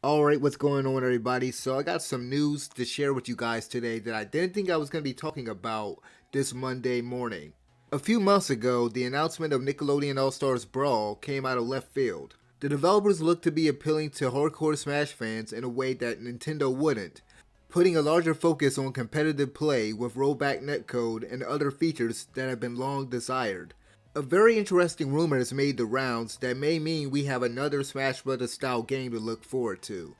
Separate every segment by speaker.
Speaker 1: Alright, what's going on, everybody? So, I got some news to share with you guys today that I didn't think I was going to be talking about this Monday morning. A few months ago, the announcement of Nickelodeon All Stars Brawl came out of left field. The developers looked to be appealing to hardcore Smash fans in a way that Nintendo wouldn't, putting a larger focus on competitive play with rollback netcode and other features that have been long desired. A very interesting rumor has made the rounds that may mean we have another Smash Bros. Style game to look forward to.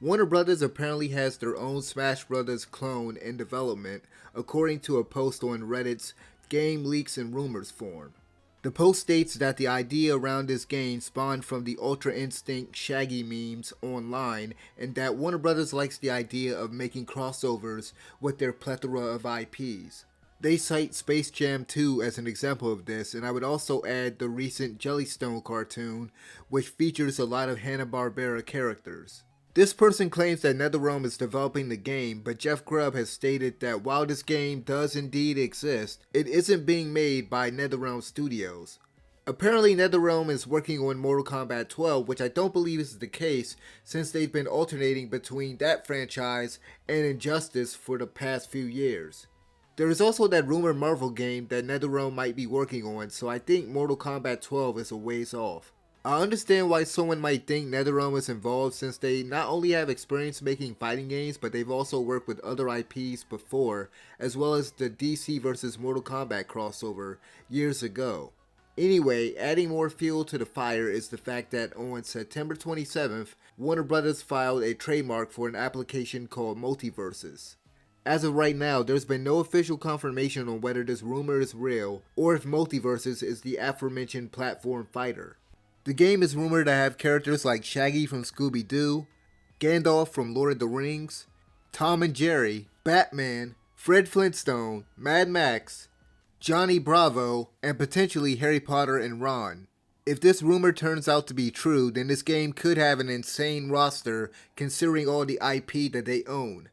Speaker 1: Warner Bros. Apparently has their own Smash Bros. Clone in development, according to a post on Reddit's Game Leaks and Rumors forum. The post states that the idea around this game spawned from the Ultra Instinct Shaggy memes online, and that Warner Bros. Likes the idea of making crossovers with their plethora of IPs. They cite Space Jam 2 as an example of this, and I would also add the recent Jellystone cartoon, which features a lot of Hanna-Barbera characters. This person claims that NetherRealm is developing the game, but Jeff Grubb has stated that while this game does indeed exist, it isn't being made by NetherRealm Studios. Apparently NetherRealm is working on Mortal Kombat 12, which I don't believe is the case since they've been alternating between that franchise and Injustice for the past few years. There is also that rumored Marvel game that NetherRealm might be working on, so I think Mortal Kombat 12 is a ways off. I understand why someone might think NetherRealm is involved since they not only have experience making fighting games, but they've also worked with other IPs before, as well as the DC vs Mortal Kombat crossover years ago. Anyway, adding more fuel to the fire is the fact that on September 27th, Warner Bros. Filed a trademark for an application called Multiversus. As of right now, there's been no official confirmation on whether this rumor is real or if Multiversus is the aforementioned platform fighter. The game is rumored to have characters like Shaggy from Scooby-Doo, Gandalf from Lord of the Rings, Tom and Jerry, Batman, Fred Flintstone, Mad Max, Johnny Bravo, and potentially Harry Potter and Ron. If this rumor turns out to be true, then this game could have an insane roster considering all the IP that they own.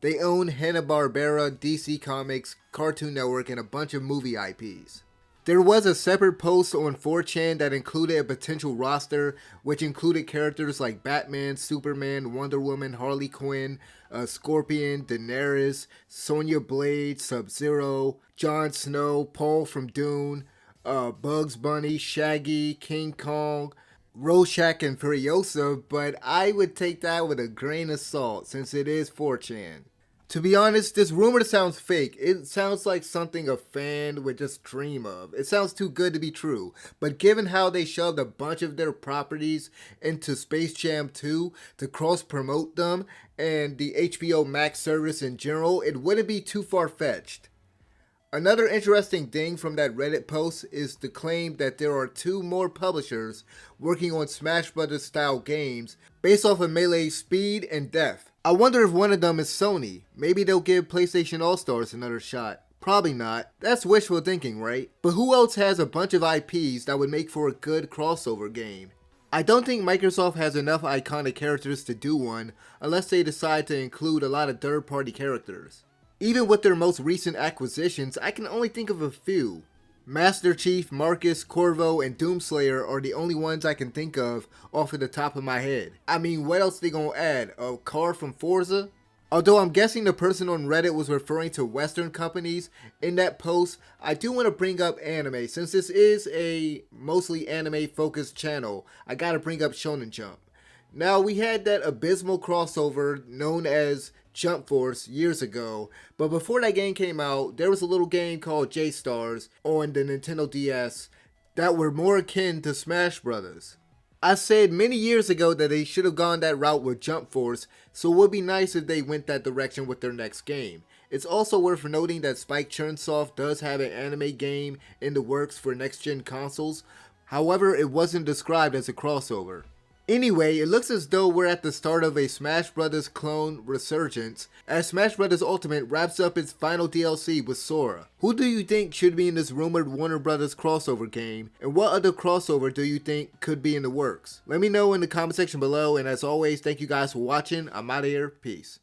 Speaker 1: They own Hanna-Barbera, DC Comics, Cartoon Network, and a bunch of movie IPs. There was a separate post on 4chan that included a potential roster, which included characters like Batman, Superman, Wonder Woman, Harley Quinn, Scorpion, Daenerys, Sonya Blade, Sub-Zero, Jon Snow, Paul from Dune, Bugs Bunny, Shaggy, King Kong, Rorschach, and Furiosa, but I would take that with a grain of salt since it is 4chan. To be honest, this rumor sounds fake. It sounds like something a fan would just dream of. It sounds too good to be true. But given how they shoved a bunch of their properties into Space Jam 2 to cross-promote them and the HBO Max service in general, it wouldn't be too far-fetched. Another interesting thing from that Reddit post is the claim that there are two more publishers working on Smash Bros. Style games based off of Melee's speed and depth. I wonder if one of them is Sony. Maybe they'll give PlayStation All-Stars another shot. Probably not. That's wishful thinking, right? But who else has a bunch of IPs that would make for a good crossover game? I don't think Microsoft has enough iconic characters to do one unless they decide to include a lot of third-party characters. Even with their most recent acquisitions, I can only think of a few. Master Chief, Marcus, Corvo, and Doomslayer are the only ones I can think of off of the top of my head. I mean, what else they gonna add? A car from Forza? Although I'm guessing the person on Reddit was referring to Western companies in that post, I do want to bring up anime. Since this is a mostly anime focused channel, I gotta bring up Shonen Jump. Now, we had that abysmal crossover known as Jump Force years ago, but before that game came out, there was a little game called J-Stars on the Nintendo DS that were more akin to Smash Bros. I said many years ago that they should have gone that route with Jump Force, so it would be nice if they went that direction with their next game. It's also worth noting that Spike Chunsoft does have an anime game in the works for next-gen consoles, however it wasn't described as a crossover. Anyway, it looks as though we're at the start of a Smash Bros. Clone resurgence as Smash Bros. Ultimate wraps up its final DLC with Sora. Who do you think should be in this rumored Warner Bros. Crossover game, and what other crossover do you think could be in the works? Let me know in the comment section below, and as always, thank you guys for watching. I'm out of here. Peace.